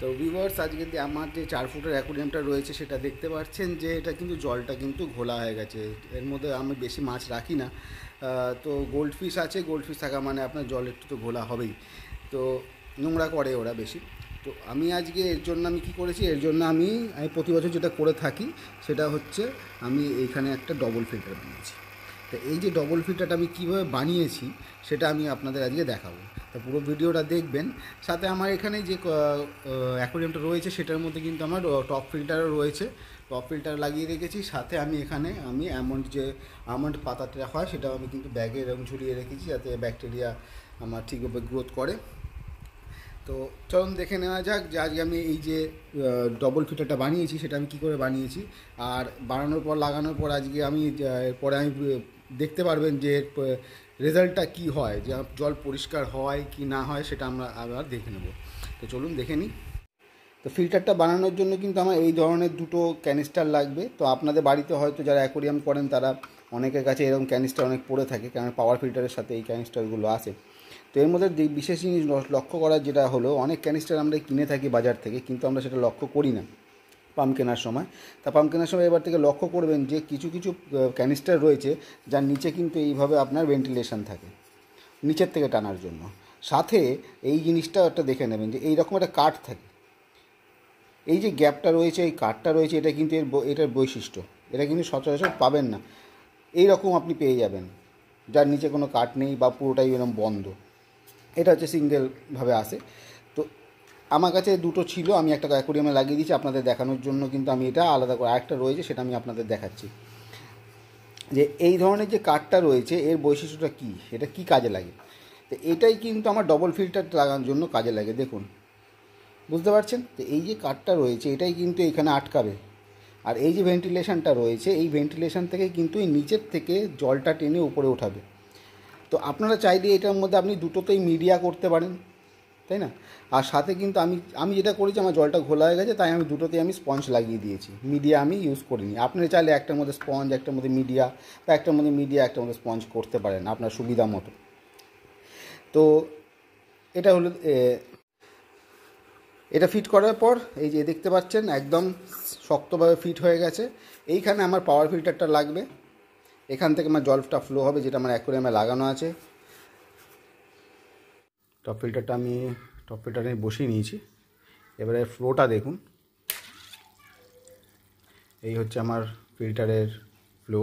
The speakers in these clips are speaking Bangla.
তো ভিউয়ার্স, আজকে আমার যে 4 ফুটের অ্যাকোয়ারিয়ামটা রয়েছে সেটা দেখতে পাচ্ছেন যে এটা কিন্তু জলটা কিন্তু ঘোলা হয়ে গেছে। এর মধ্যে আমি বেশি মাছ রাখি না। তো গোল্ড ফিশ আছে, গোল্ড ফিশ থাকা মানে আপনার জল একটু তো ঘোলা হবেই। তো নোংরা করে ওরা বেশি। তো আমি আজকে এর জন্য আমি কী করেছি, এর জন্য আমি প্রতি বছর যেটা করে থাকি সেটা হচ্ছে আমি এইখানে একটা ডবল ফিল্টার বানিয়েছি। তো এই যে ডবল ফিল্টারটা আমি কীভাবে বানিয়েছি সেটা আমি আপনাদের আজকে দেখাবো। তো পুরো ভিডিওটা দেখবেন। সাথে আমার এখানে যে অ্যাকোয়ারিয়ামটা রয়েছে সেটার মধ্যে কিন্তু আমার টপ ফিল্টারও রয়েছে, টপ ফিল্টার লাগিয়ে রেখেছি। সাথে আমি এখানে আমন্ড পাতাটা হয় সেটাও আমি কিন্তু ব্যাগে এরকম ঝুলিয়ে রেখেছি যাতে ব্যাকটেরিয়া আমার ঠিকভাবে গ্রোথ করে। তো চলুন দেখে নেওয়া যাক যে আজকে আমি এই যে ডবল ফিল্টারটা বানিয়েছি সেটা আমি কী করে বানিয়েছি, আর বানানোর পর লাগানোর পর আজকে আমি পরে আমি দেখতে পারবেন যে রেজাল্টটা কী হয়, যে জল পরিষ্কার হয় কি না হয় সেটা আমরা আবার দেখে নেব। তো চলুন দেখে নিই। তো ফিল্টারটা বানানোর জন্য কিন্তু আমার এই ধরনের দুটো ক্যানিস্টার লাগবে। তো আপনাদের বাড়িতে হয়তো যারা অ্যাকোয়ারিয়াম করেন তারা অনেকের কাছে এরকম ক্যানিস্টার অনেক পড়ে থাকে, কারণ পাওয়ার ফিল্টারের সাথে এই ক্যানিস্টারগুলো আসে। তো এর মধ্যে বিশেষ জিনিস লক্ষ্য করার যেটা হলো, অনেক ক্যানিস্টার আমরা কিনে থাকি বাজার থেকে, কিন্তু আমরা সেটা লক্ষ্য করি না পাম্প কেনার সময়। তা পাম্প কেনার সময় এবার থেকে লক্ষ্য করবেন যে কিছু কিছু ক্যানিস্টার রয়েছে যার নিচে কিন্তু এইভাবে আপনার ভেন্টিলেশন থাকে নিচের থেকে টানার জন্য। সাথে এই জিনিসটা একটা দেখে নেবেন যে এইরকম একটা কাঠ থাকে, এই যে গ্যাপটা রয়েছে, এই কাঠটা রয়েছে, এটা কিন্তু এটার বৈশিষ্ট্য। এটা কিন্তু সচরাচর পাবেন না। এই রকম আপনি পেয়ে যাবেন যার নিচে কোনো কাঠ নেই বা পুরোটাই এরকম বন্ধ। এটা হচ্ছে সিঙ্গেলভাবে আসে। তো আমার কাছে দুটো ছিল, আমি একটা অ্যাকোয়ারিয়ামে লাগিয়ে দিয়েছি আপনাদের দেখানোর জন্য, কিন্তু আমি এটা আলাদা করে আরেকটা রয়েছে সেটা আমি আপনাদের দেখাচ্ছি। যে এই ধরনের যে কাঠটা রয়েছে এর বৈশিষ্ট্যটা কী, এটা কী কাজে লাগে। তো এটাই কিন্তু আমার ডবল ফিল্টার লাগানোর জন্য কাজে লাগে। দেখুন, বুঝতে পারছেন? তো এই যে কাঠটা রয়েছে এটাই কিন্তু এখানে আটকাবে, আর এই যে ভেন্টিলেশনটা রয়েছে এই ভেন্টিলেশন থেকে কিন্তু এই নিচের থেকে জলটা টেনে উপরে উঠাবে। তো আপনারা চাইলে এটার মধ্যে আপনি দুটোতেই মিডিয়া করতে পারেন, তাই না? আর সাথে কিন্তু আমি যেটা করেছি, আমার জলটা ঘোলা হয়ে গেছে তাই আমি দুটোতেই আমি স্পঞ্জ লাগিয়ে দিয়েছি, মিডিয়া আমি ইউজ করিনি। আপনারা চাইলে একটার মধ্যে স্পঞ্জ, একটার মধ্যে মিডিয়া, বা একটার মধ্যে মিডিয়া একটার মধ্যে স্পঞ্জ করতে পারেন আপনার সুবিধা মতো। তো এটা হলো এটা ফিট করার পর এই যে দেখতে পাচ্ছেন একদম শক্তভাবে ফিট হয়ে গেছে। এইখানে আমার পাওয়ার ফিল্টারটা লাগবে, এখান থেকে আমার জলটা ফ্লো হবে যেটা আমার অ্যাকোয়ারিয়ামে লাগানো আছে। টপ ফিল্টারে বসিয়ে নিয়েছি। এবারে ফ্লোটা দেখুন, এই হচ্ছে আমার ফিল্টারের ফ্লো।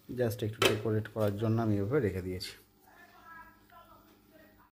জাস্ট একটু ডেকোরেট করার জন্য আমি এভাবে রেখে দিয়েছি।